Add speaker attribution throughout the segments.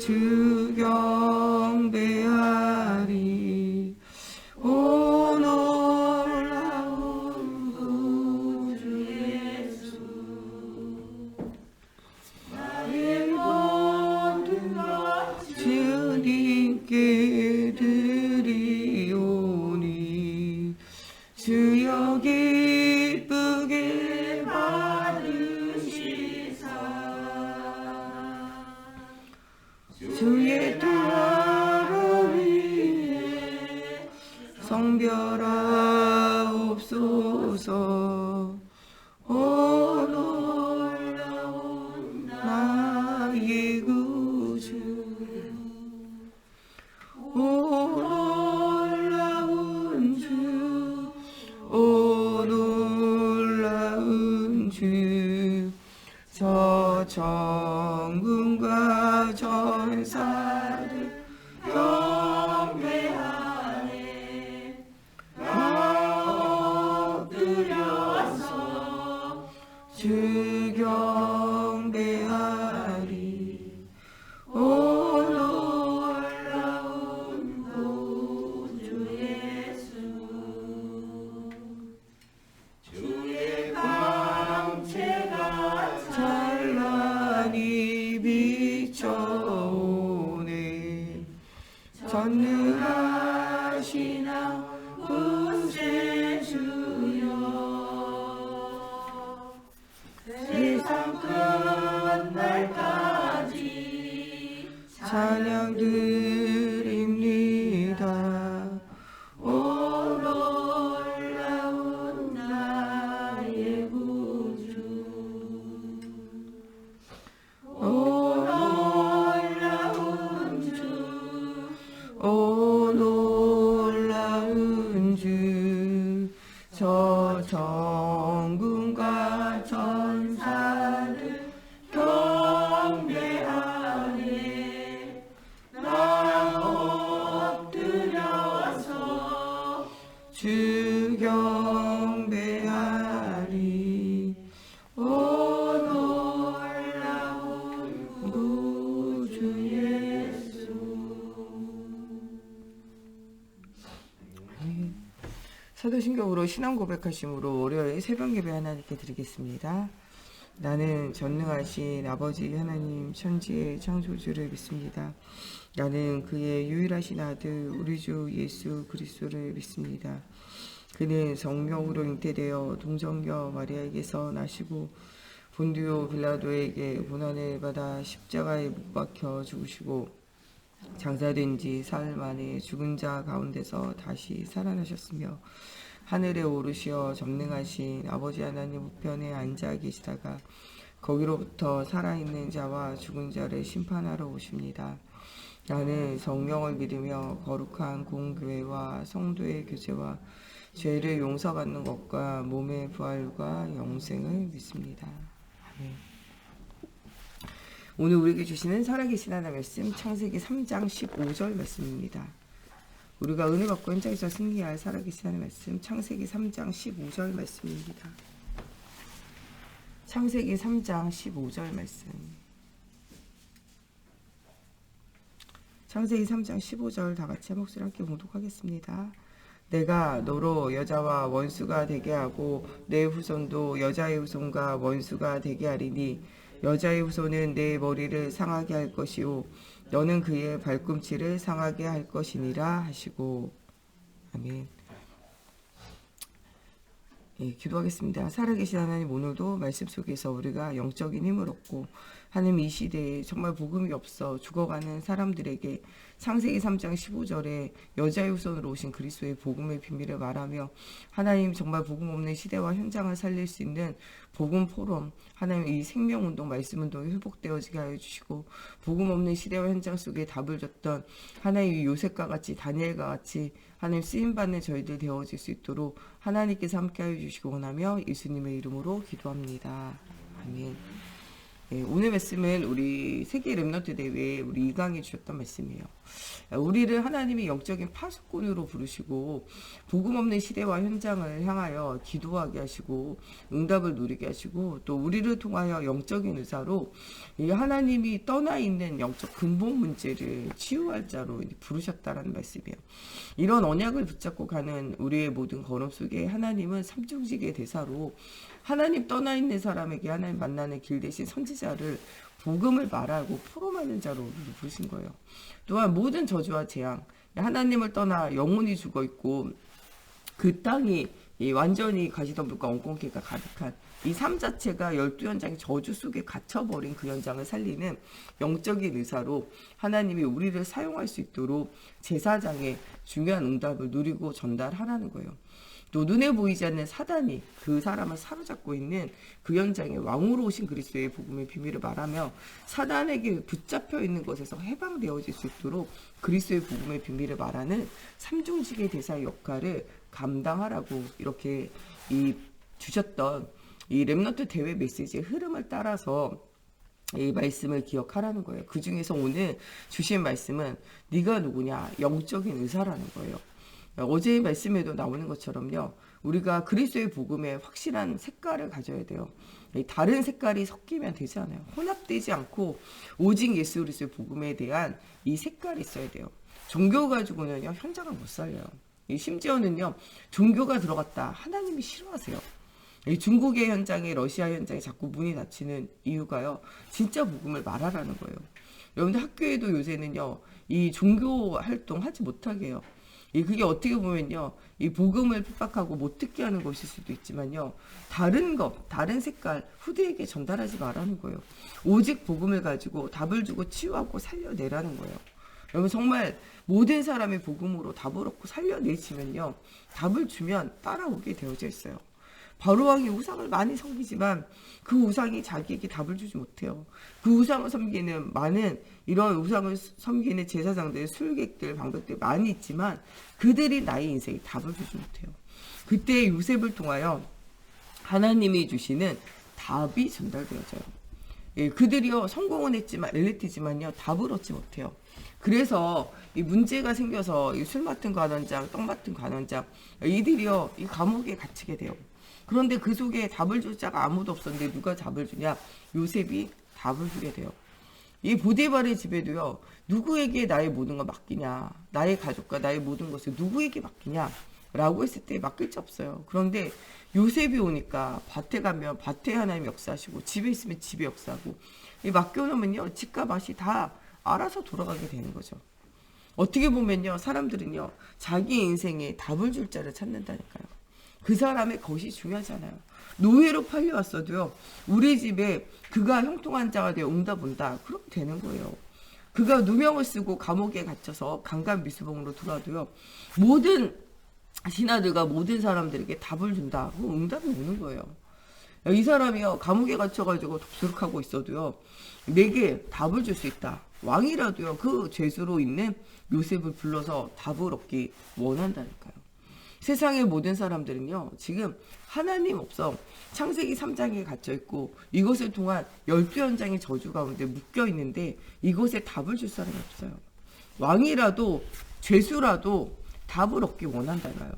Speaker 1: 주 경배하리. 오 놀라운 구주 예수, 나의 모든 것 주님께 드리오니. 주여 기쁘게 받으시사 주의 도로 위에 성별하옵소서. 오 놀라운 나의 구주, 오 놀라운 주, 오 놀라운 주. 저 정군과 전사들 경배하네. 나 엎드려서 주 경배하리. 오 놀라운 구주 예수, 주의 광채가 찬란히 비춰오네. 전능하시나 구세주여, 세상 끝날까지 찬양 드립니다. 오 놀라운 나의 구주, 오 놀라운 주, 오 놀라운 주. 저 정군과 전사들 경배하네. 나 엎드려서 주 경배하리. 오 놀라운 구주 예수. 사도신경으로 신앙 고백하심으로 월요일 새벽 예배 하나님께 드리겠습니다. 나는 전능하신 아버지 하나님 천지의 창조주를 믿습니다. 나는 그의 유일하신 아들 우리 주 예수 그리스도를 믿습니다. 그는 성령으로 잉태되어 동정녀 마리아에게서 나시고 본디오 빌라도에게 고난을 받아 십자가에 못 박혀 죽으시고 장사된 지 사흘 만에 죽은 자 가운데서 다시 살아나셨으며 하늘에 오르시어 전능하신 아버지 하나님 우편에 앉아 계시다가 거기로부터 살아있는 자와 죽은 자를 심판하러 오십니다. 나는 성령을 믿으며 거룩한 공교회와 성도의 교제와 죄를 용서받는 것과 몸의 부활과 영생을 믿습니다. 아멘. 오늘 우리에게 주시는 살아계신 하나님 말씀 창세기 3장 15절 말씀입니다. 우리가 은혜 받고 현장에서 승리할 살아계신 하나님 말씀 창세기 3장 15절 말씀입니다. 창세기 3장 15절 말씀. 창세기 3장 15절 다 같이 목소리 함께 봉독하겠습니다. 내가 너로 여자와 원수가 되게 하고 내 후손도 여자의 후손과 원수가 되게 하리니 여자의 후손은 내 머리를 상하게 할 것이요 너는 그의 발꿈치를 상하게 할 것이니라 하시고. 아멘. 예, 기도하겠습니다. 살아계신 하나님, 오늘도 말씀 속에서 우리가 영적인 힘을 얻고 하나님 이 시대에 정말 복음이 없어 죽어가는 사람들에게 창세기 3장 15절에 여자의 후손으로 오신 그리스도의 복음의 비밀을 말하며 하나님 정말 복음 없는 시대와 현장을 살릴 수 있는 복음 포럼, 하나님 이 생명운동, 말씀운동이 회복되어지게 하여 주시고 복음 없는 시대와 현장 속에 답을 줬던 하나님 요셉과 같이 다니엘과 같이 하나님 쓰임받는 저희들 되어질 수 있도록 하나님께서 함께하여 주시기 원하며 예수님의 이름으로 기도합니다. 아멘. 오늘 말씀은 우리 세계 렘넌트 대회 우리 이강이 주셨던 말씀이에요. 우리를 하나님이 영적인 파수꾼으로 부르시고 복음 없는 시대와 현장을 향하여 기도하게 하시고 응답을 누리게 하시고 또 우리를 통하여 영적인 의사로 이 하나님이 떠나 있는 영적 근본 문제를 치유할 자로 부르셨다라는 말씀이에요. 이런 언약을 붙잡고 가는 우리의 모든 걸음 속에 하나님은 삼중직의 대사로 하나님 떠나 있는 사람에게 하나님 만나는 길 대신 선지자를 복음을 말하고 포럼하는 자로 부르신 거예요. 또한 모든 저주와 재앙, 하나님을 떠나 영혼이 죽어 있고 그 땅이 완전히 가시덤불과 엉겅퀴가 가득한 이 삶 자체가 12현장의 저주 속에 갇혀버린 그 현장을 살리는 영적인 의사로 하나님이 우리를 사용할 수 있도록 제사장의 중요한 응답을 누리고 전달하라는 거예요. 또 눈에 보이지 않는 사단이 그 사람을 사로잡고 있는 그 현장에 왕으로 오신 그리스도의 복음의 비밀을 말하며 사단에게 붙잡혀 있는 것에서 해방되어질 수 있도록 그리스도의 복음의 비밀을 말하는 삼중직의 대사의 역할을 감당하라고 이렇게 주셨던 이 렘넌트 대회 메시지의 흐름을 따라서 이 말씀을 기억하라는 거예요. 그 중에서 오늘 주신 말씀은 네가 누구냐? 영적인 의사라는 거예요. 어제의 말씀에도 나오는 것처럼요. 우리가 그리스도의 복음에 확실한 색깔을 가져야 돼요. 다른 색깔이 섞이면 되지 않아요. 혼합되지 않고 오직 예수 그리스도의 복음에 대한 이 색깔이 있어야 돼요. 종교 가지고는요. 현장을 못 살려요. 심지어는요. 종교가 들어갔다. 하나님이 싫어하세요. 중국의 현장에 러시아 현장에 자꾸 문이 닫히는 이유가요. 진짜 복음을 말하라는 거예요. 여러분들 학교에도 요새는요. 이 종교 활동 하지 못하게 해요. 그게 어떻게 보면요. 이 복음을 핍박하고 못 듣게 하는 것일 수도 있지만요. 다른 색깔 후대에게 전달하지 말라는 거예요. 오직 복음을 가지고 답을 주고 치유하고 살려내라는 거예요. 여러분 정말 모든 사람의 복음으로 답을 얻고 살려내시면요. 답을 주면 따라오게 되어져 있어요. 바로왕이 우상을 많이 섬기지만 그 우상이 자기에게 답을 주지 못해요. 그 우상을 섬기는 많은 이런 우상을 섬기는 제사장들, 술객들, 방백들 많이 있지만 그들이 나의 인생에 답을 주지 못해요. 그때 요셉을 통하여 하나님이 주시는 답이 전달되어져요. 그들이요 성공은 했지만 엘리트지만요 답을 얻지 못해요. 그래서 이 문제가 생겨서 이 술 맡은 관원장, 떡 맡은 관원장 이들이요 이 감옥에 갇히게 돼요. 그런데 그 속에 답을 줄 자가 아무도 없었는데 누가 답을 주냐? 요셉이 답을 주게 돼요. 이 보디발의 집에도요. 누구에게 나의 모든 걸 맡기냐? 나의 가족과 나의 모든 것을 누구에게 맡기냐? 라고 했을 때 맡길 자 없어요. 그런데 요셉이 오니까 밭에 가면 밭에 하나님 역사하시고 집에 있으면 집에 역사하고 맡겨놓으면요. 집과 밭이 다 알아서 돌아가게 되는 거죠. 어떻게 보면요. 사람들은요. 자기 인생에 답을 줄 자를 찾는다니까요. 그 사람의 것이 중요하잖아요. 노예로 팔려왔어도요. 우리 집에 그가 형통한 자가 되어 응답 온다. 그러면 되는 거예요. 그가 누명을 쓰고 감옥에 갇혀서 강간미수봉으로 들어와도요. 모든 신하들과 모든 사람들에게 답을 준다. 그럼 응답이 오는 거예요. 이 사람이요. 감옥에 갇혀가지고 독수룩하고 있어도요. 내게 답을 줄 수 있다. 왕이라도요. 그 죄수로 있는 요셉을 불러서 답을 얻기 원한다니까요. 세상의 모든 사람들은요. 지금 하나님 없어 창세기 3장에 갇혀있고 이것을 통한 12현장의 저주 가운데 묶여있는데 이것에 답을 줄 사람이 없어요. 왕이라도 죄수라도 답을 얻기 원한다나요.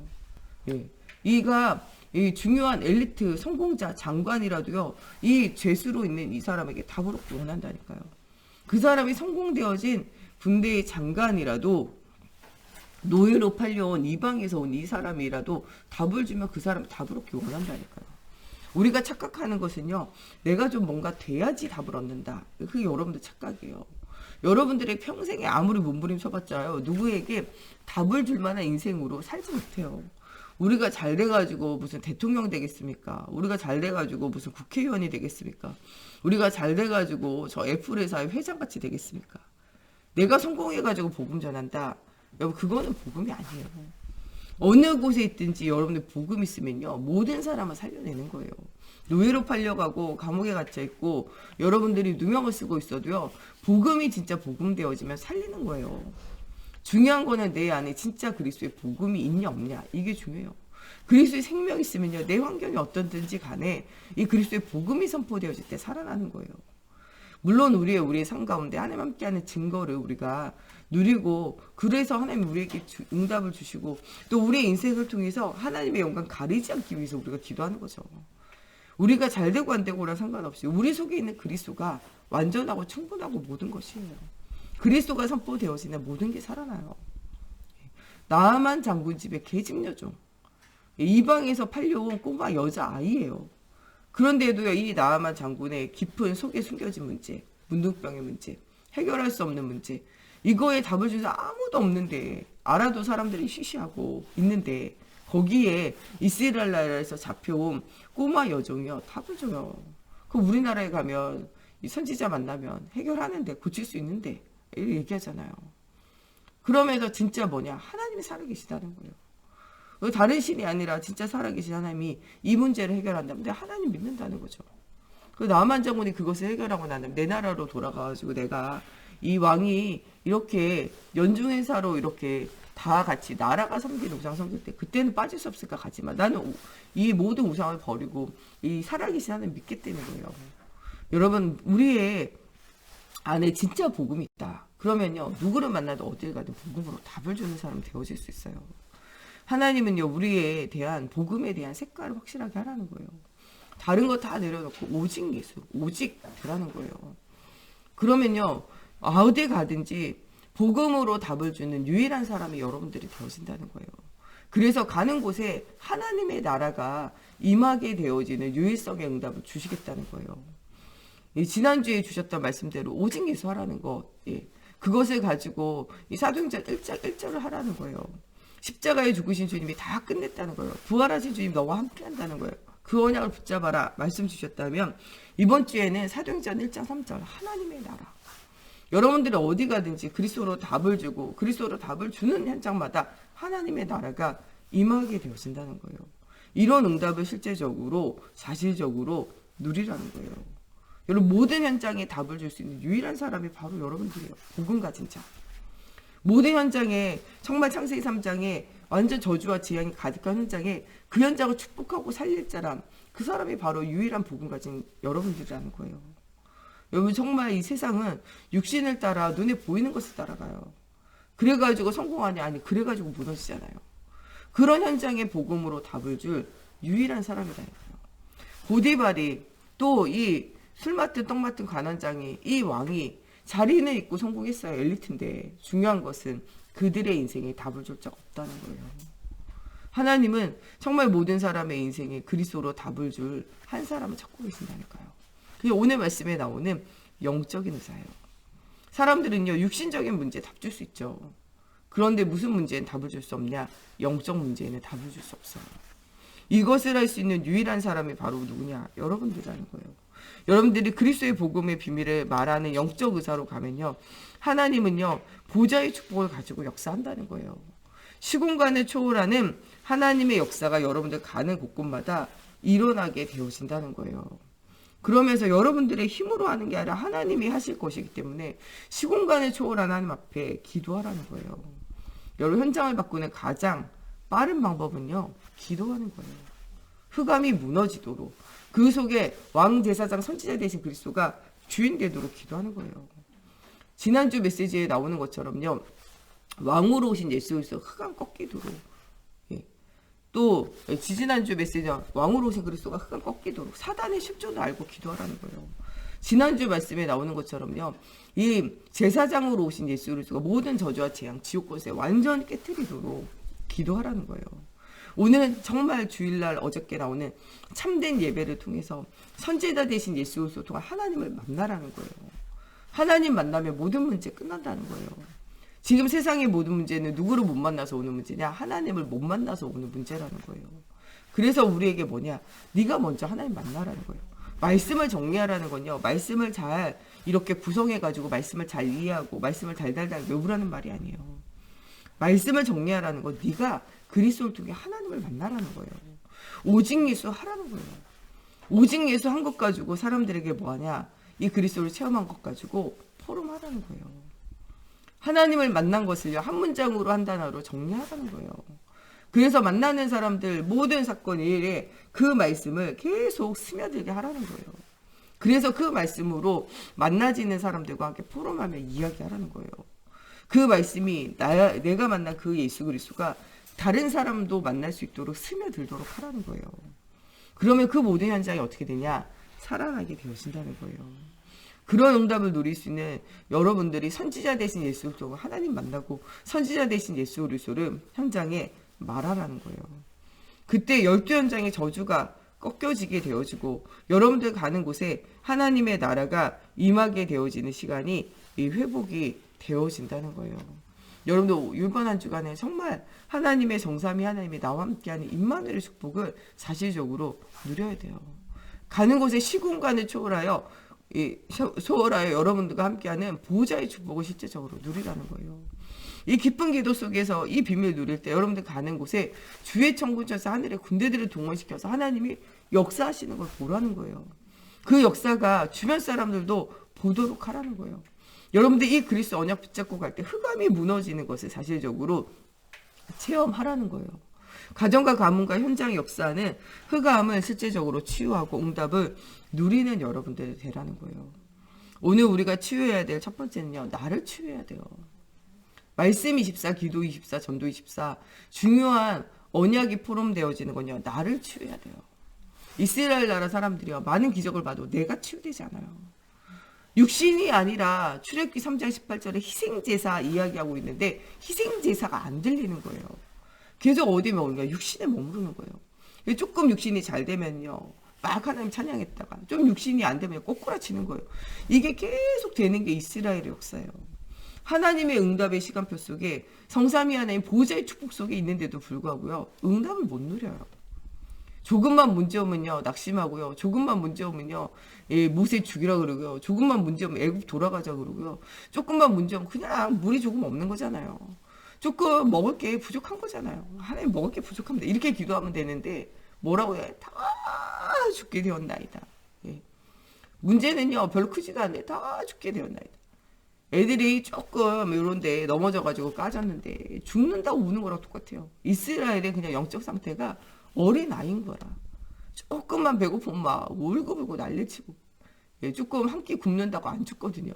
Speaker 1: 이가 이 중요한 엘리트 성공자 장관이라도요. 이 죄수로 있는 이 사람에게 답을 얻기 원한다니까요. 그 사람이 성공되어진 군대의 장관이라도 노예로 팔려온 이방에서 온 이 사람이라도 답을 주면 그 사람이 답을 얻기 원한다니까요. 우리가 착각하는 것은요. 내가 좀 뭔가 돼야지 답을 얻는다. 그게 여러분들 착각이에요. 여러분들의 평생에 아무리 몸부림쳐봤자요. 누구에게 답을 줄 만한 인생으로 살지 못해요. 우리가 잘 돼가지고 무슨 대통령 되겠습니까? 우리가 잘 돼가지고 무슨 국회의원이 되겠습니까? 우리가 잘 돼가지고 저 애플회사의 회장같이 되겠습니까? 내가 성공해가지고 복음 전한다. 여러분 그거는 복음이 아니에요. 어느 곳에 있든지 여러분들 복음 있으면요. 모든 사람을 살려내는 거예요. 노예로 팔려가고 감옥에 갇혀있고 여러분들이 누명을 쓰고 있어도요. 복음이 진짜 복음 되어지면 살리는 거예요. 중요한 거는 내 안에 진짜 그리스도의 복음이 있냐 없냐 이게 중요해요. 그리스도의 생명이 있으면요. 내 환경이 어떻든지 간에 이 그리스도의 복음이 선포되어질 때 살아나는 거예요. 물론 우리의 삶 가운데 하나님 함께하는 증거를 우리가 누리고, 그래서 하나님이 우리에게 응답을 주시고, 또 우리의 인생을 통해서 하나님의 영광 가리지 않기 위해서 우리가 기도하는 거죠. 우리가 잘 되고 안 되고랑 상관없이 우리 속에 있는 그리스도가 완전하고 충분하고 모든 것이에요. 그리스도가 선포되어지는 모든 게 살아나요. 나아만 장군 집의 계집녀죠. 이방에서 팔려온 꼬마 여자아이예요. 그런데도요, 이 나아만 장군의 깊은 속에 숨겨진 문제, 문둥병의 문제, 해결할 수 없는 문제, 이거에 답을 준 사람 아무도 없는데, 알아도 사람들이 쉬쉬하고 있는데, 거기에 이스라엘 나라에서 잡혀온 꼬마 여종이요, 답을 줘요. 그럼 우리나라에 가면 이 선지자 만나면 해결하는데, 고칠 수 있는데 이렇게 얘기하잖아요. 그러면서 진짜 뭐냐, 하나님이 살아계시다는 거예요. 다른 신이 아니라 진짜 살아계신 하나님이 이 문제를 해결한다면 내가 하나님 믿는다는 거죠. 그 나만 장군이 그것을 해결하고 나면 내 나라로 돌아가가지고 내가 이 왕이 이렇게 연중행사로 이렇게 다 같이 나라가 섬기는 우상 섬길 때 그때는 빠질 수 없을까 가지만 나는 이 모든 우상을 버리고 이 살아계신 하나님 믿겠다는 거예요. 여러분, 우리의 안에 진짜 복음이 있다. 그러면요, 누구를 만나도 어딜 가든 복음으로 답을 주는 사람이 되어질 수 있어요. 하나님은요, 우리에 대한 복음에 대한 색깔을 확실하게 하라는 거예요. 다른 거 다 내려놓고 오직 예수, 오직 되라는 거예요. 그러면요, 어디 가든지 복음으로 답을 주는 유일한 사람이 여러분들이 되어진다는 거예요. 그래서 가는 곳에 하나님의 나라가 임하게 되어지는 유일성의 응답을 주시겠다는 거예요. 지난주에 주셨던 말씀대로 오직 예수 하라는 것, 그것을 가지고 이 사도행전 1절을 하라는 거예요. 십자가에 죽으신 주님이 다 끝냈다는 거예요. 부활하신 주님 너와 함께 한다는 거예요. 그 언약을 붙잡아라 말씀 주셨다면, 이번 주에는 사도행전 1장 3절 하나님의 나라, 여러분들이 어디 가든지 그리스도로 답을 주고 그리스도로 답을 주는 현장마다 하나님의 나라가 임하게 되어진다는 거예요. 이런 응답을 실제적으로 사실적으로 누리라는 거예요. 여러분, 모든 현장에 답을 줄 수 있는 유일한 사람이 바로 여러분들이에요. 복음 가진 자. 모든 현장에, 정말 창세기 3장에 완전 저주와 재앙이 가득한 현장에 그 현장을 축복하고 살릴 사람, 그 사람이 바로 유일한 복음 가진 여러분들이라는 거예요. 여러분, 정말 이 세상은 육신을 따라 눈에 보이는 것을 따라가요. 그래가지고 성공하냐, 아니 그래가지고 무너지잖아요. 그런 현장에 복음으로 답을 줄 유일한 사람이라니까요. 보디발이, 또 이 술 맡은 떡 맡은 관원장이, 이 왕이 자리는 있고 성공했어요. 엘리트인데 중요한 것은 그들의 인생에 답을 줄 적 없다는 거예요. 하나님은 정말 모든 사람의 인생에 그리스도로 답을 줄 한 사람을 찾고 계신다니까요. 그게 오늘 말씀에 나오는 영적인 의사예요. 사람들은요, 육신적인 문제에 답 줄 수 있죠. 그런데 무슨 문제엔 답을 줄 수 없냐? 영적 문제에는 답을 줄 수 없어요. 이것을 할 수 있는 유일한 사람이 바로 누구냐? 여러분들이라는 거예요. 여러분들이 그리스도의 복음의 비밀을 말하는 영적 의사로 가면요, 하나님은요, 보좌의 축복을 가지고 역사한다는 거예요. 시공간을 초월하는 하나님의 역사가 여러분들 가는 곳곳마다 일어나게 되어진다는 거예요. 그러면서 여러분들의 힘으로 하는 게 아니라 하나님이 하실 것이기 때문에 시공간을 초월한 하나님 앞에 기도하라는 거예요. 여러분, 현장을 바꾸는 가장 빠른 방법은요, 기도하는 거예요. 흑암이 무너지도록, 그 속에 왕제사장 선지자 되신 그리스도가 주인 되도록 기도하는 거예요. 지난주 메시지에 나오는 것처럼요, 왕으로 오신 예수 그리스도 흑암 꺾이도록, 또 지지난주 메시지 왕으로 오신 그리스도가 흑암 꺾이도록 사단의 십조도 알고 기도하라는 거예요. 지난주 말씀에 나오는 것처럼요, 이 제사장으로 오신 예수 그리스도가 모든 저주와 재앙, 지옥 권세 완전히 깨트리도록 기도하라는 거예요. 오늘은 정말 주일날 어저께 나오는 참된 예배를 통해서 선지자 되신 예수 그리스도 통한 하나님을 만나라는 거예요. 하나님 만나면 모든 문제 끝난다는 거예요. 지금 세상의 모든 문제는 누구를 못 만나서 오는 문제냐? 하나님을 못 만나서 오는 문제라는 거예요. 그래서 우리에게 뭐냐? 네가 먼저 하나님 만나라는 거예요. 말씀을 정리하라는 건요, 말씀을 잘 이렇게 구성해가지고 말씀을 잘 이해하고 말씀을 달달달 외우라는 말이 아니에요. 말씀을 정리하라는 건 네가 그리스도를 통해 하나님을 만나라는 거예요. 오직 예수 하라는 거예요. 오직 예수 한 것 가지고 사람들에게 뭐하냐? 이 그리스도를 체험한 것 가지고 포럼하라는 거예요. 하나님을 만난 것을요, 한 문장으로 한 단어로 정리하라는 거예요. 그래서 만나는 사람들 모든 사건 일에 그 말씀을 계속 스며들게 하라는 거예요. 그래서 그 말씀으로 만나지는 사람들과 함께 포럼하며 이야기하라는 거예요. 그 말씀이 내가 만난 그 예수 그리스도가 다른 사람도 만날 수 있도록 스며들도록 하라는 거예요. 그러면 그 모든 현장이 어떻게 되냐? 살아나게 되어진다는 거예요. 그런 응답을 누릴 수 있는 여러분들이 선지자 대신 예수 그리스도 하나님 만나고 선지자 대신 예수 그리스도를 현장에 말하라는 거예요. 그때 12현장의 저주가 꺾여지게 되어지고 여러분들 가는 곳에 하나님의 나라가 임하게 되어지는 시간이 이 회복이 되어진다는 거예요. 여러분도 이번 한 주간에 정말 하나님의 정삼위 하나님이 나와 함께하는 임마누엘의 축복을 사실적으로 누려야 돼요. 가는 곳에 시공간을 초월하여 여러분들과 함께하는 보호자의 축복을 실제적으로 누리라는 거예요. 이 기쁜 기도 속에서 이 비밀을 누릴 때 여러분들 가는 곳에 주의 천군천사 하늘의 군대들을 동원시켜서 하나님이 역사하시는 걸 보라는 거예요. 그 역사가 주변 사람들도 보도록 하라는 거예요. 여러분들 이 그리스도 언약 붙잡고 갈 때 흑암이 무너지는 것을 사실적으로 체험하라는 거예요. 가정과 가문과 현장의 역사는 흑암을 실제적으로 치유하고 응답을 누리는 여러분들이 되라는 거예요. 오늘 우리가 치유해야 될 첫 번째는요. 나를 치유해야 돼요. 말씀 24, 기도 24, 전도 24 중요한 언약이 포럼되어지는 건요. 나를 치유해야 돼요. 이스라엘 나라 사람들이요. 많은 기적을 봐도 내가 치유되지 않아요. 육신이 아니라 출애굽기 3장 18절에 희생제사 이야기하고 있는데 희생제사가 안 들리는 거예요. 계속 어디에 머무르냐? 육신에 머무르는 거예요. 조금 육신이 잘 되면요. 막 하나님 찬양했다가 좀 육신이 안 되면 꼬꾸라치는 거예요. 이게 계속 되는 게 이스라엘의 역사예요. 하나님의 응답의 시간표 속에 성삼위 하나님 보호자의 축복 속에 있는데도 불구하고요. 응답을 못 누려요. 조금만 문제 오면요. 낙심하고요. 조금만 문제 오면요. 모세 죽이라 그러고요. 조금만 문제 오면 애굽 돌아가자 그러고요. 조금만 문제 오면 그냥 물이 조금 없는 거잖아요. 조금 먹을 게 부족한 거잖아요. 하나님 먹을 게 부족합니다. 이렇게 기도하면 되는데 뭐라고 해? 다 죽게 되었나이다. 예. 문제는요. 별로 크지도 않네. 다 죽게 되었나이다. 애들이 조금 이런데 넘어져가지고 까졌는데 죽는다고 우는 거랑 똑같아요. 이스라엘의 그냥 영적 상태가 어린아이인 거라. 조금만 배고프면 막 울고불고 난리치고 조금 한 끼 굶는다고 안 죽거든요.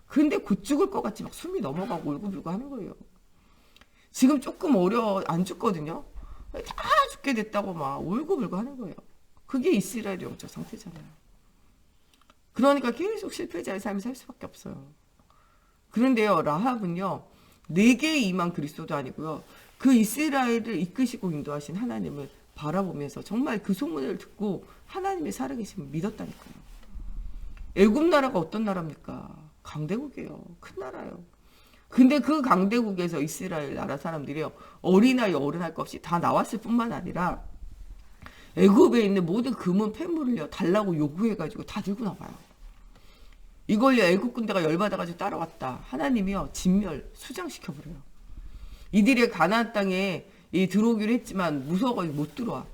Speaker 1: 근데 곧 죽을 것 같이 막 숨이 넘어가고 울고불고 하는 거예요. 지금 조금 안 죽거든요. 다 죽게 됐다고 막 울고불고 하는 거예요. 그게 이스라엘의 영적 상태잖아요. 그러니까 계속 실패자의 삶을 살 수밖에 없어요. 그런데요. 라합은요. 내게 임한 그리스도도 아니고요. 그 이스라엘을 이끄시고 인도하신 하나님을 바라보면서 정말 그 소문을 듣고 하나님의 살아계심을 믿었다니까요. 애굽 나라가 어떤 나라입니까? 강대국이에요. 큰 나라예요. 근데 그 강대국에서 이스라엘 나라 사람들이요. 어린아이 어른할 것 없이 다 나왔을 뿐만 아니라 애굽에 있는 모든 금은 폐물을요. 달라고 요구해가지고 다 들고 나와요. 이걸요. 애굽 군대가 열받아가지고 따라왔다. 하나님이요. 진멸, 수장시켜버려요. 이들이 가나안 땅에 들어오기로 했지만 무서워가지고 못 들어와.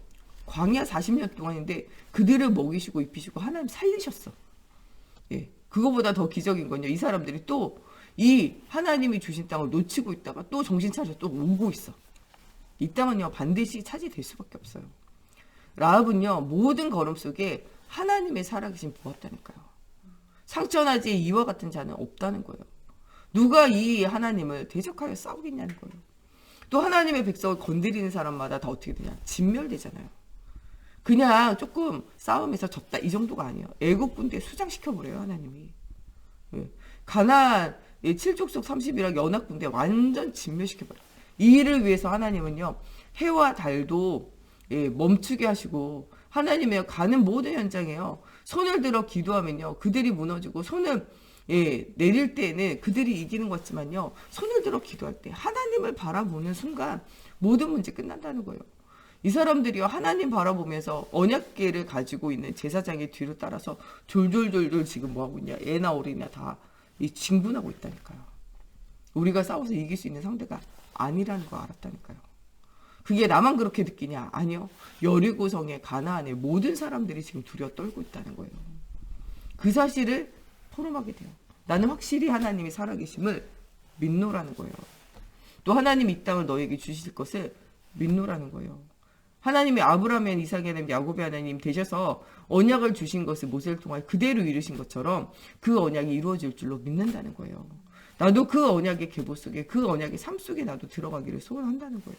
Speaker 1: 광야 40년 동안인데 그들을 먹이시고 입히시고 하나님 살리셨어. 예, 그거보다 더 기적인 건요. 이 사람들이 또 이 하나님이 주신 땅을 놓치고 있다가 또 정신 차려 또 오고 있어. 이 땅은요. 반드시 차지될 수밖에 없어요. 라합은요. 모든 걸음 속에 하나님의 살아계신 보았다니까요. 상처나지 이와 같은 자는 없다는 거예요. 누가 이 하나님을 대적하여 싸우겠냐는 거예요. 또 하나님의 백성을 건드리는 사람마다 다 어떻게 되냐? 진멸되잖아요. 그냥 조금 싸움에서 졌다 이 정도가 아니에요. 애국 군대 수장시켜버려요. 하나님이. 예. 가나안 7족속 30이라 연합 군대 완전 진멸시켜버려요. 이 일을 위해서 하나님은요. 해와 달도 멈추게 하시고 하나님의 가는 모든 현장에요. 손을 들어 기도하면요. 그들이 무너지고 손을 내릴 때는 그들이 이기는 것 같지만요. 손을 들어 기도할 때 하나님을 바라보는 순간 모든 문제 끝난다는 거예요. 이 사람들이요. 하나님 바라보면서 언약궤를 가지고 있는 제사장의 뒤를 따라서 졸졸졸졸 지금 뭐하고 있냐. 애나 어린이나 다 진군하고 있다니까요. 우리가 싸워서 이길 수 있는 상대가 아니라는 거 알았다니까요. 그게 나만 그렇게 느끼냐? 아니요. 여리고성의 가나안의 모든 사람들이 지금 두려워 떨고 있다는 거예요. 그 사실을 포럼하게 돼요. 나는 확실히 하나님이 살아계심을 믿노라는 거예요. 또 하나님 이 땅을 너에게 주실 것을 믿노라는 거예요. 하나님이 아브라함의 이삭의 하나님 야곱의 하나님 되셔서 언약을 주신 것을 모세를 통하여 그대로 이루신 것처럼 그 언약이 이루어질 줄로 믿는다는 거예요. 나도 그 언약의 계보 속에 그 언약의 삶 속에 나도 들어가기를 소원한다는 거예요.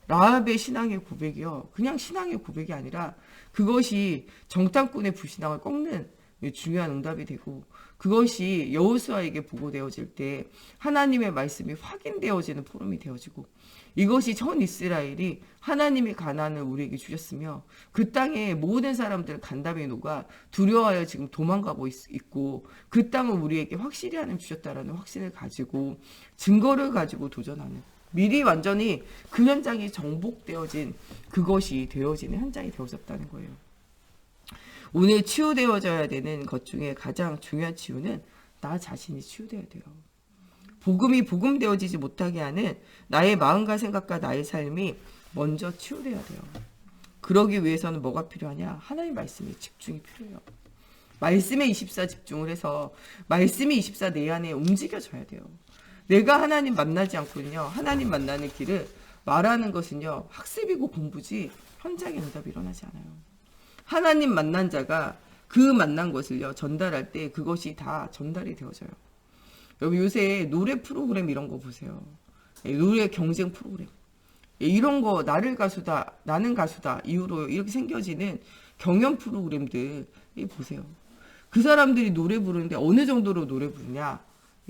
Speaker 1: 라합의 신앙의 고백이요. 그냥 신앙의 고백이 아니라 그것이 정탐꾼의 불신앙을 꺾는 중요한 응답이 되고 그것이 여호수아에게 보고되어질 때 하나님의 말씀이 확인되어지는 포럼이 되어지고 이것이 전 이스라엘이 하나님이 가나안을 우리에게 주셨으며 그 땅의 모든 사람들은 간담이 녹아 두려워하여 지금 도망가고 있고 그 땅을 우리에게 확실히 하나님 주셨다라는 확신을 가지고 증거를 가지고 도전하는 미리 완전히 그 현장이 정복되어진 그것이 되어지는 현장이 되어졌다는 거예요. 오늘 치유되어져야 되는 것 중에 가장 중요한 치유는 나 자신이 치유되어야 돼요. 복음이 복음되어지지 못하게 하는 나의 마음과 생각과 나의 삶이 먼저 치유돼야 돼요. 그러기 위해서는 뭐가 필요하냐? 하나님 말씀에 집중이 필요해요. 말씀에 24 집중을 해서 말씀이 24 내 안에 움직여져야 돼요. 내가 하나님 만나지 않고는요. 하나님 만나는 길을 말하는 것은요. 학습이고 공부지 현장에 응답이 일어나지 않아요. 하나님 만난 자가 그 만난 것을요. 전달할 때 그것이 다 전달이 되어져요. 여기 요새 노래 프로그램 이런 거 보세요. 노래 경쟁 프로그램. 이런 거 나를 가수다 나는 가수다 이후로 이렇게 생겨지는 경연 프로그램들 보세요. 그 사람들이 노래 부르는데 어느 정도로 노래 부르냐.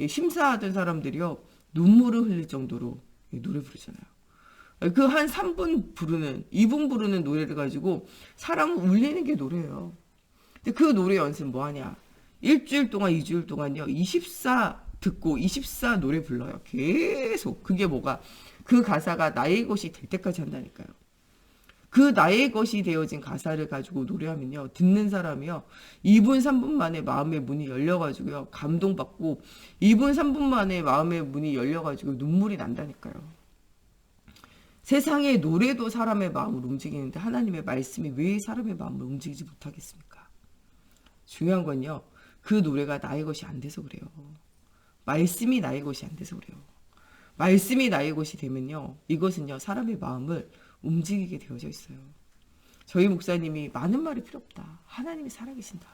Speaker 1: 심사하던 사람들이요. 눈물을 흘릴 정도로 노래 부르잖아요. 그 한 3분 부르는 2분 부르는 노래를 가지고 사람을 울리는 게 노래예요. 근데 그 노래 연습 뭐 하냐. 일주일 동안 2주일 동안요. 24 듣고 24 노래 불러요. 계속. 그게 뭐가 그 가사가 나의 것이 될 때까지 한다니까요. 그 나의 것이 되어진 가사를 가지고 노래하면요. 듣는 사람이요. 2분 3분 만에 마음의 문이 열려가지고요. 감동받고 2분 3분 만에 마음의 문이 열려가지고 눈물이 난다니까요. 세상의 노래도 사람의 마음을 움직이는데 하나님의 말씀이 왜 사람의 마음을 움직이지 못하겠습니까? 중요한 건요. 그 노래가 나의 것이 안 돼서 그래요. 말씀이 나의 것이 안 돼서 그래요. 말씀이 나의 것이 되면요. 이것은요. 사람의 마음을 움직이게 되어져 있어요. 저희 목사님이 많은 말이 필요 없다. 하나님이 살아계신다.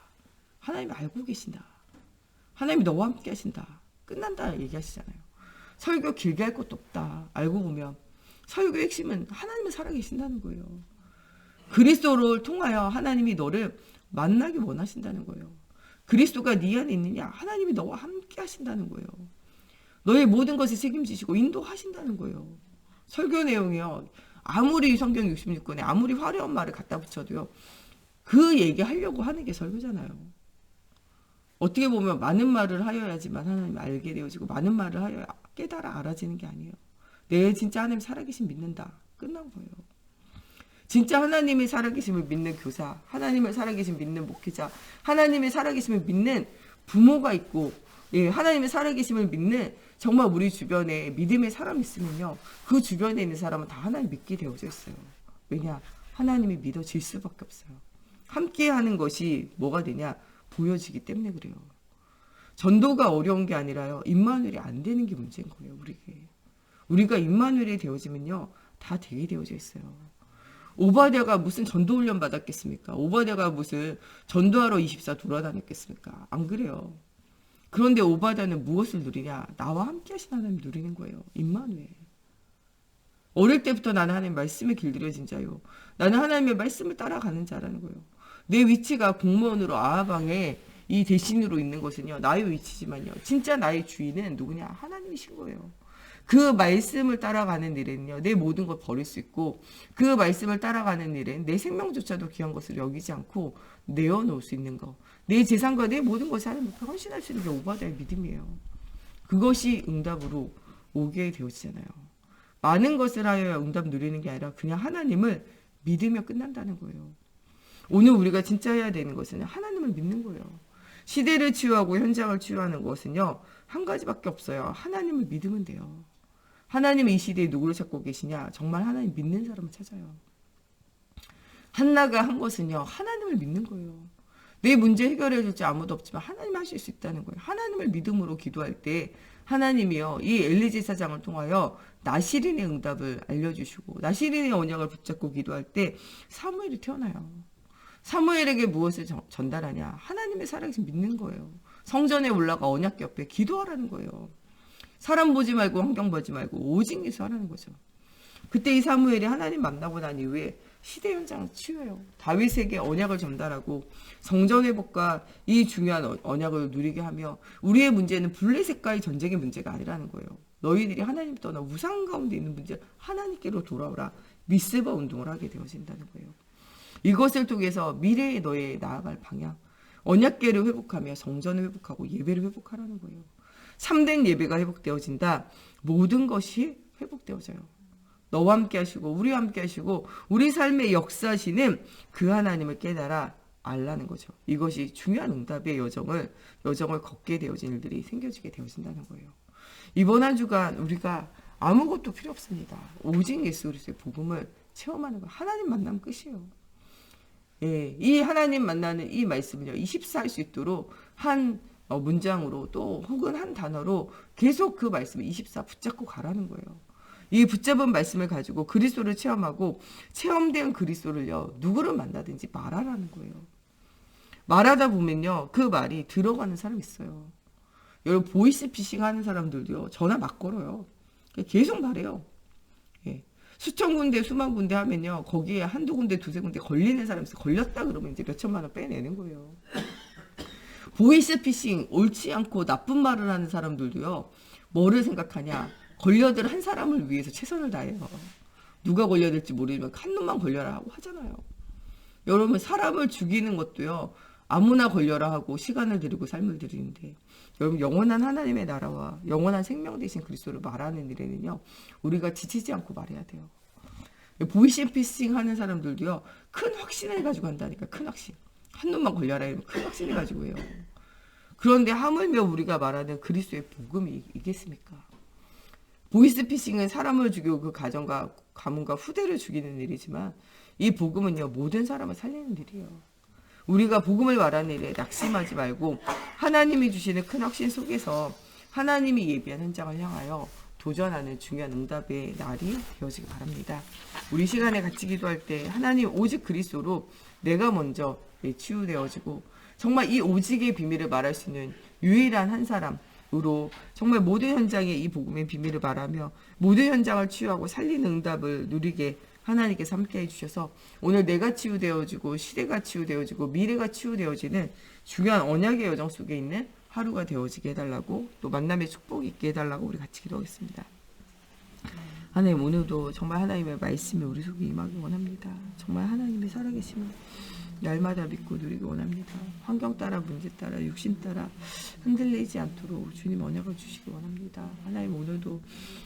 Speaker 1: 하나님이 알고 계신다. 하나님이 너와 함께 하신다. 끝난다 얘기하시잖아요. 설교 길게 할 것도 없다. 알고 보면 설교의 핵심은 하나님은 살아계신다는 거예요. 그리스도를 통하여 하나님이 너를 만나기 원하신다는 거예요. 그리스도가 네 안에 있느냐? 하나님이 너와 함께 하신다는 거예요. 너의 모든 것을 책임지시고 인도하신다는 거예요. 설교 내용이요. 아무리 성경 66권에 아무리 화려한 말을 갖다 붙여도요. 그 얘기하려고 하는 게 설교잖아요. 어떻게 보면 많은 말을 하여야지만 하나님 알게 되어지고 많은 말을 하여야 깨달아 알아지는 게 아니에요. 내 진짜 하나님 살아계심 믿는다. 끝난 거예요. 진짜 하나님의 살아계심을 믿는 교사, 하나님의 살아계심 믿는 목회자, 하나님의 살아계심을 믿는 부모가 있고 하나님의 살아계심을 믿는 정말 우리 주변에 믿음의 사람이 있으면요. 그 주변에 있는 사람은 다 하나님 믿게 되어져 있어요. 왜냐? 하나님이 믿어질 수밖에 없어요. 함께 하는 것이 뭐가 되냐? 보여지기 때문에 그래요. 전도가 어려운 게 아니라요. 임마누엘이 안 되는 게 문제인 거예요. 우리가 임마누엘이 되어지면요. 다 되게 되어져 있어요. 오바댜가 무슨 전도 훈련 받았겠습니까? 오바댜가 무슨 전도하러 24 돌아다녔겠습니까? 안 그래요. 그런데 오바댜는 무엇을 누리냐? 나와 함께 하신 하나님 누리는 거예요. 임마누엘. 어릴 때부터 나는 하나님 말씀에 길들여진 자요. 나는 하나님의 말씀을 따라가는 자라는 거예요. 내 위치가 공무원으로 아하방에 이 대신으로 있는 것은요. 나의 위치지만요. 진짜 나의 주인은 누구냐? 하나님이신 거예요. 그 말씀을 따라가는 일에는요. 내 모든 걸 버릴 수 있고 그 말씀을 따라가는 일엔 내 생명조차도 귀한 것을 여기지 않고 내어놓을 수 있는 거. 내 재산과 내 모든 것을 하나님 앞에 헌신할 수 있는 게 오바댜의 믿음이에요. 그것이 응답으로 오게 되어지잖아요. 많은 것을 하여 응답 누리는 게 아니라 그냥 하나님을 믿으며 끝난다는 거예요. 오늘 우리가 진짜 해야 되는 것은 하나님을 믿는 거예요. 시대를 치유하고 현장을 치유하는 것은요. 한 가지밖에 없어요. 하나님을 믿으면 돼요. 하나님이 이 시대에 누구를 찾고 계시냐? 정말 하나님 믿는 사람을 찾아요. 한나가 한 것은요. 하나님을 믿는 거예요. 내 문제 해결해 줄지 아무도 없지만 하나님 하실 수 있다는 거예요. 하나님을 믿음으로 기도할 때 하나님이요 이 엘리제 사장을 통하여 나시린의 응답을 알려주시고 나시린의 언약을 붙잡고 기도할 때 사무엘이 태어나요. 사무엘에게 무엇을 전달하냐? 하나님의 살아계신 믿는 거예요. 성전에 올라가 언약 옆에 기도하라는 거예요. 사람 보지 말고 환경 보지 말고 오직 예수 하라는 거죠. 그때 이 사무엘이 하나님 만나고 난 이후에 시대 현장을 치유해요. 다윗에게 언약을 전달하고 성전 회복과 이 중요한 언약을 누리게 하며 우리의 문제는 블레셋과의 전쟁의 문제가 아니라는 거예요. 너희들이 하나님 떠나 우상 가운데 있는 문제 하나님께로 돌아오라. 미스바 운동을 하게 되어진다는 거예요. 이것을 통해서 미래의 너의 나아갈 방향 언약궤를 회복하며 성전을 회복하고 예배를 회복하라는 거예요. 참된 예배가 회복되어진다. 모든 것이 회복되어져요. 너와 함께 하시고 우리와 함께 하시고 우리 삶의 역사하시는 그 하나님을 깨달아 알라는 거죠. 이것이 중요한 응답의 여정을 걷게 되어진 일들이 생겨지게 되어진다는 거예요. 이번 한 주간 우리가 아무것도 필요 없습니다. 오직 예수 그리스도의 복음을 체험하는 거. 하나님 만나면 끝이에요. 예, 이 하나님 만나는 이 말씀을요 24할 수 있도록 한 문장으로 또 혹은 한 단어로 계속 그 말씀을 24 붙잡고 가라는 거예요. 이 붙잡은 말씀을 가지고 그리스도를 체험하고 체험된 그리스도를요 누구를 만나든지 말하라는 거예요. 말하다 보면요 그 말이 들어가는 사람이 있어요. 여러분 보이스피싱 하는 사람들도요 전화 막 걸어요. 계속 말해요. 예. 수천 군데 수만 군데 하면요 거기에 한두 군데 두세 군데 걸리는 사람이 있어요. 걸렸다 그러면 이제 몇 천만 원 빼내는 거예요. 보이스피싱 옳지 않고 나쁜 말을 하는 사람들도요 뭐를 생각하냐 걸려들 한 사람을 위해서 최선을 다해요. 누가 걸려들지 모르지만 한 놈만 걸려라 하고 하잖아요. 여러분 사람을 죽이는 것도요 아무나 걸려라 하고 시간을 들이고 삶을 들이는데 여러분 영원한 하나님의 나라와 영원한 생명 되신 그리스도를 말하는 일에는요 우리가 지치지 않고 말해야 돼요. 보이스피싱 하는 사람들도요 큰 확신을 가지고 한다니까. 큰 확신. 한 놈만 걸려라 이러면 큰 확신을 가지고 해요. 그런데 하물며 우리가 말하는 그리스도의 복음이 있겠습니까? 보이스피싱은 사람을 죽이고 그 가정과 가문과 후대를 죽이는 일이지만 이 복음은요 모든 사람을 살리는 일이에요. 우리가 복음을 말하는 일에 낙심하지 말고 하나님이 주시는 큰 확신 속에서 하나님이 예비한 현장을 향하여 도전하는 중요한 응답의 날이 되어지기 바랍니다. 우리 시간에 같이 기도할 때 하나님 오직 그리스도로 내가 먼저 치유되어지고 정말 이 오직의 비밀을 말할 수 있는 유일한 한 사람으로 정말 모든 현장에 이 복음의 비밀을 말하며 모든 현장을 치유하고 살리는 응답을 누리게 하나님께서 함께 해주셔서 오늘 내가 치유되어지고 시대가 치유되어지고 미래가 치유되어지는 중요한 언약의 여정 속에 있는 하루가 되어지게 해달라고 또 만남의 축복이 있게 해달라고 우리 같이 기도하겠습니다. 하나님 오늘도 정말 하나님의 말씀이 우리 속에 임하기 원합니다. 정말 하나님의 살아계심을 날마다 믿고 누리기 원합니다. 환경 따라 문제 따라 육신 따라 흔들리지 않도록 주님 언약을 주시기 원합니다. 하나님 오늘도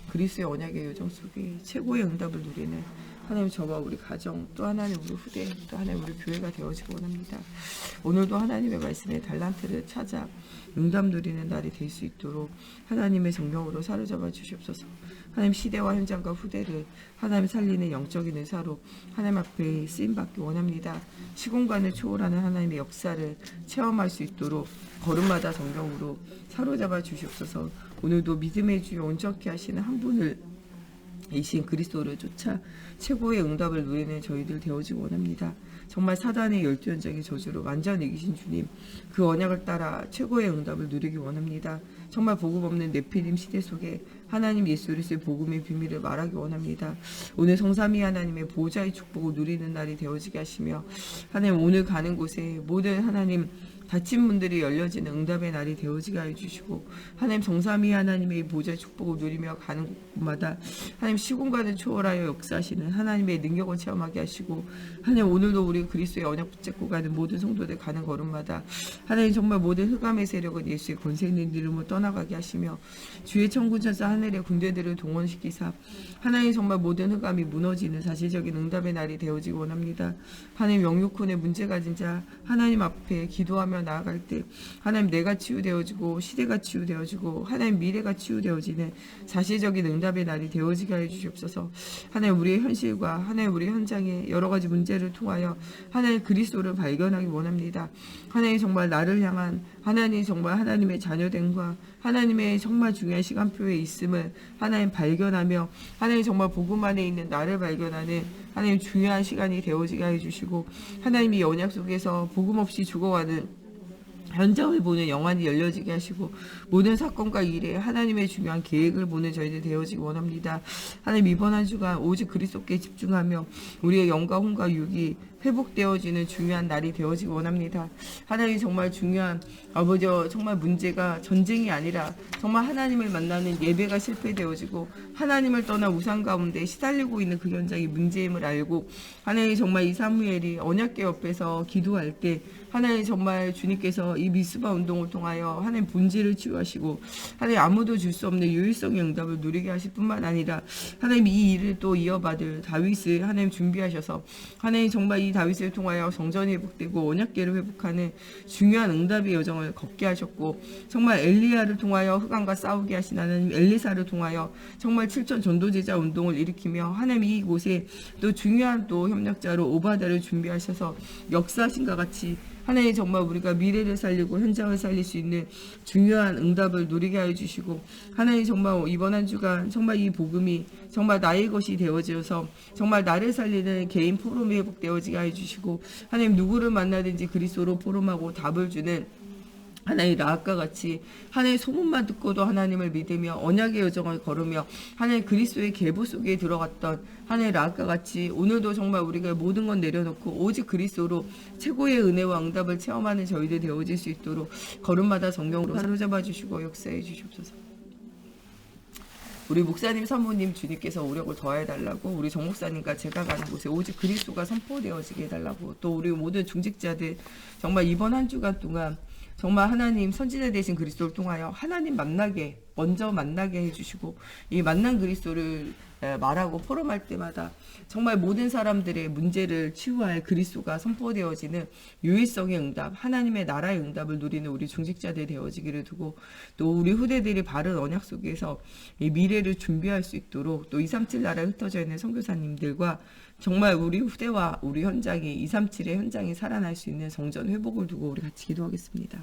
Speaker 1: 그리스도의 언약의 여정 속에 최고의 응답을 누리는 하나님 저와 우리 가정 또 하나님 우리 후대 또 하나님 우리 교회가 되어지기 원합니다. 오늘도 하나님의 말씀에 달란트를 찾아 응답 누리는 날이 될 수 있도록 하나님의 성령으로 사로잡아 주시옵소서. 하나님 시대와 현장과 후대를 하나님 살리는 영적인 의사로 하나님 앞에 쓰임받기 원합니다. 시공간을 초월하는 하나님의 역사를 체험할 수 있도록 걸음마다 성령으로 사로잡아 주시옵소서. 오늘도 믿음의 주여 온전케 하시는 한 분을 이신 그리스도를 쫓아 최고의 응답을 누리는 저희들 되어지기 원합니다. 정말 사단의 12연장의 저주로 완전히 이기신 주님 그 언약을 따라 최고의 응답을 누리기 원합니다. 정말 복음 없는 네피림 시대 속에 하나님 예수 그리스도의 복음의 비밀을 말하기 원합니다. 오늘 성삼위 하나님의 보좌의 축복을 누리는 날이 되어지게 하시며 하나님 오늘 가는 곳에 모든 하나님 다친 분들이 열려지는 응답의 날이 되어지게 해주시고 하나님 성삼위 하나님의 보좌의 축복을 누리며 가는 곳마다 하나님 시공간을 초월하여 역사하시는 하나님의 능력을 체험하게 하시고 하나님 오늘도 우리 그리스도의 언약 붙잡고 가는 모든 성도들 가는 걸음마다 하나님 정말 모든 흑암의 세력은 예수의 권세 있는 이름을 떠나가게 하시며 주의 천군천사 하늘의 군대들을 동원시키사 하나님 정말 모든 흑암이 무너지는 사실적인 응답의 날이 되어지기 원합니다. 하나님 영육혼의 문제 가진 자 하나님 앞에 기도하며 나아갈 때 하나님 내가 치유되어지고 시대가 치유되어지고 하나님 미래가 치유되어지는 사실적인 응답의 날이 되어지게 해 주시옵소서. 하나님 우리의 현실과 하나님 우리 현장의 여러 가지 문제를 통하여 하나님 그리스도를 발견하기 원합니다. 하나님 정말 나를 향한 하나님 정말 하나님의 자녀됨과 하나님의 정말 중요한 시간표에 있음을 하나님 발견하며 하나님 정말 복음 안에 있는 나를 발견하는 하나님 중요한 시간이 되어지게 해주시고 하나님이 언약 속에서 복음 없이 죽어가는 현장을 보는 영안이 열려지게 하시고 모든 사건과 일에 하나님의 중요한 계획을 보는 저희들 되어지기 원합니다. 하나님 이번 한 주간 오직 그리스도께 집중하며 우리의 영과 혼과 육이 회복되어지는 중요한 날이 되어지기 원합니다. 하나님 정말 중요한 아버지 정말 문제가 전쟁이 아니라 정말 하나님을 만나는 예배가 실패되어지고 하나님을 떠나 우상 가운데 시달리고 있는 그 현장이 문제임을 알고 하나님 정말 이 사무엘이 언약궤 옆에서 기도할 때 하나님 정말 주님께서 이 미스바 운동을 통하여 하나님 본질을 치유하시고 하나님 아무도 줄 수 없는 유일성의 응답을 누리게 하실 뿐만 아니라 하나님 이 일을 또 이어받을 다윗을 하나님 준비하셔서 하나님 정말 이 다윗을 통하여 성전이 회복되고 언약궤를 회복하는 중요한 응답의 여정을 걷게 하셨고 정말 엘리야를 통하여 흑암과 싸우게 하신 하나님 엘리사를 통하여 정말 7천 전도제자 운동을 일으키며 하나님 이곳에 또 중요한 또 협력자로 오바다를 준비하셔서 역사하신과 같이 하나님 정말 우리가 미래를 살리고 현장을 살릴 수 있는 중요한 응답을 누리게 하여 주시고 하나님 정말 이번 한 주간 정말 이 복음이 정말 나의 것이 되어져서 정말 나를 살리는 개인 포럼이 회복되어지게 하여 주시고 하나님 누구를 만나든지 그리스도로 포럼하고 답을 주는 하나님 라합과 같이 하나님 소문만 듣고도 하나님을 믿으며 언약의 여정을 걸으며 하나님 그리스도의 계보 속에 들어갔던 하나님 라합과 같이 오늘도 정말 우리가 모든 건 내려놓고 오직 그리스도로 최고의 은혜와 응답을 체험하는 저희들 되어질 수 있도록 걸음마다 성령으로 사로잡아 주시고 역사해 주시옵소서. 우리 목사님 사모님 주님께서 오력을 더해달라고 우리 정 목사님과 제가 가는 곳에 오직 그리스도가 선포되어지게 해달라고 또 우리 모든 중직자들 정말 이번 한 주간 동안 정말 하나님 선지자 되신 그리스도를 통하여 하나님 먼저 만나게 해주시고 이 만난 그리스도를 말하고 포럼할 때마다 정말 모든 사람들의 문제를 치유할 그리스도가 선포되어지는 유일성의 응답, 하나님의 나라의 응답을 누리는 우리 중직자들 되어지기를 두고 또 우리 후대들이 바른 언약 속에서 이 미래를 준비할 수 있도록 또 237 나라에 흩어져 있는 선교사님들과 정말 우리 후대와 우리 현장이 237의 현장이 살아날 수 있는 성전 회복을 두고 우리 같이 기도하겠습니다.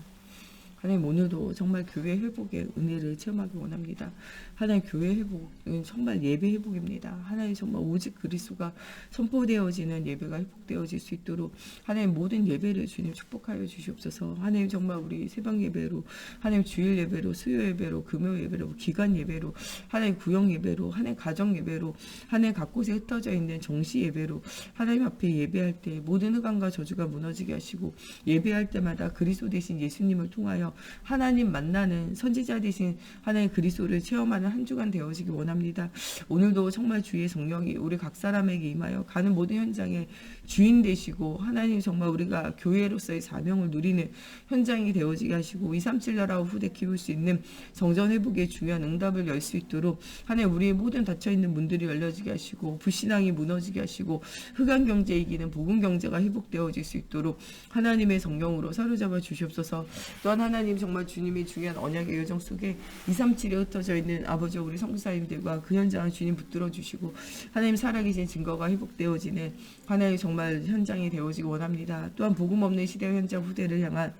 Speaker 1: 하나님 오늘도 정말 교회 회복의 은혜를 체험하기 원합니다. 하나님 교회 회복은 정말 예배 회복입니다. 하나님 정말 오직 그리스도가 선포되어지는 예배가 회복되어질 수 있도록 하나님 모든 예배를 주님 축복하여 주시옵소서. 하나님 정말 우리 새벽 예배로 하나님 주일 예배로 수요 예배로 금요 예배로 기간 예배로 하나님 구역 예배로 하나님 가정 예배로 하나님 각 곳에 흩어져 있는 정시 예배로 하나님 앞에 예배할 때 모든 흑암과 저주가 무너지게 하시고 예배할 때마다 그리스도 대신 예수님을 통하여 하나님 만나는 선지자 되신 하나님 그리스도를 체험하는 한 주간 되어지기 원합니다. 오늘도 정말 주의 성령이 우리 각 사람에게 임하여 가는 모든 현장에 주인 되시고 하나님 정말 우리가 교회로서의 사명을 누리는 현장이 되어지게 하시고 237 나라 후대 키울 수 있는 성전 회복의 중요한 응답을 열 수 있도록 하나님 우리의 모든 닫혀있는 문들이 열려지게 하시고 불신앙이 무너지게 하시고 흑암 경제 이기는 복음 경제가 회복되어질 수 있도록 하나님의 성령으로 사로잡아 주시옵소서. 또한 하나님 정말 주님의 중요한 언약의 여정 속에 237에 흩어져 있는 아버지 우리 선교사님들과 그 현장을 주님 붙들어 주시고 하나님 살아계신 증거가 회복되어지는 하나님 정말 현장이 되어지기 원합니다. 또한 복음 없는 시대 현장 후대를 향한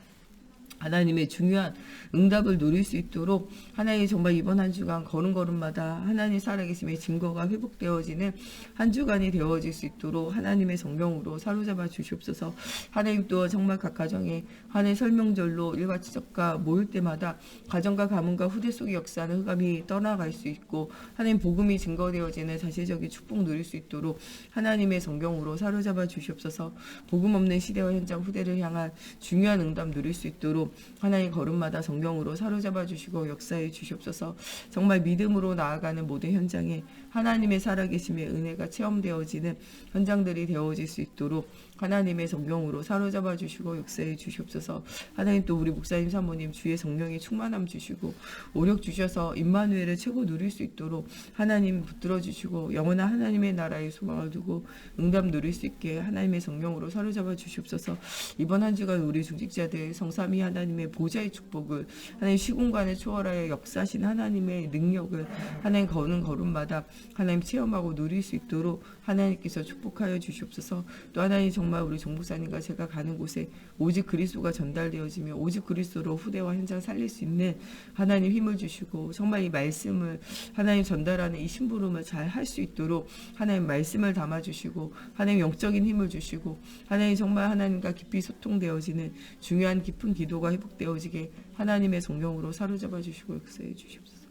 Speaker 1: 하나님의 중요한 응답을 누릴 수 있도록 하나님 정말 이번 한 주간 걸음걸음마다 하나님 살아계심의 증거가 회복되어지는 한 주간이 되어질 수 있도록 하나님의 성령으로 사로잡아 주시옵소서. 하나님 또 정말 각 가정에 하나님 설명절로 일과 지적과 모일 때마다 가정과 가문과 후대 속의 역사는 흑암이 떠나갈 수 있고 하나님 복음이 증거되어지는 자체적인 축복 누릴 수 있도록 하나님의 성령으로 사로잡아 주시옵소서. 복음 없는 시대와 현장 후대를 향한 중요한 응답 누릴 수 있도록 하나님 걸음마다 성령으로 사로잡아 주시고 역사해 주시옵소서. 정말 믿음으로 나아가는 모든 현장에 하나님의 살아계심의 은혜가 체험되어지는 현장들이 되어질 수 있도록 하나님의 성령으로 사로잡아 주시고 역사해 주시옵소서. 하나님 또 우리 목사님 사모님 주의 성령의 충만함 주시고 오력 주셔서 임마누엘을 최고 누릴 수 있도록 하나님 붙들어 주시고 영원한 하나님의 나라의 소망을 두고 응답 누릴 수 있게 하나님의 성령으로 사로잡아 주시옵소서. 이번 한 주간 우리 중직자들 성삼위 하나님의 보좌의 축복을 하나님 시공간을 초월하여 역사하신 하나님의 능력을 하나님 거는 걸음마다 하나님 체험하고 누릴 수 있도록 하나님께서 축복하여 주시옵소서. 또 하나님 정말 정말 우리 종목사님과 제가 가는 곳에 오직 그리스도가 전달되어지며 오직 그리스도로 후대와 현장 살릴 수 있는 하나님 힘을 주시고 정말 이 말씀을 하나님 전달하는 이 심부름을 잘 할 수 있도록 하나님 말씀을 담아주시고 하나님 영적인 힘을 주시고 하나님 정말 하나님과 깊이 소통되어지는 중요한 깊은 기도가 회복되어지게 하나님의 성령으로 사로잡아 주시고 역사해 주시옵소서.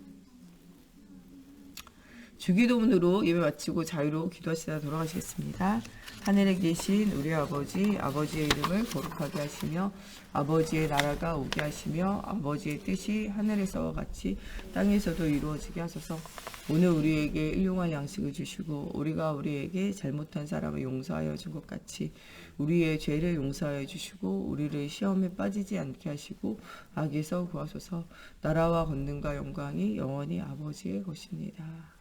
Speaker 1: 주기도문으로 예배 마치고 자유로 기도하시다 돌아가시겠습니다. 하늘에 계신 우리 아버지, 아버지의 이름을 거룩하게 하시며 아버지의 나라가 오게 하시며 아버지의 뜻이 하늘에서와 같이 땅에서도 이루어지게 하소서. 오늘 우리에게 일용할 양식을 주시고 우리가 우리에게 잘못한 사람을 용서하여 준 것 같이 우리의 죄를 용서하여 주시고 우리를 시험에 빠지지 않게 하시고 악에서 구하소서. 나라와 권능과 영광이 영원히 아버지의 것입니다.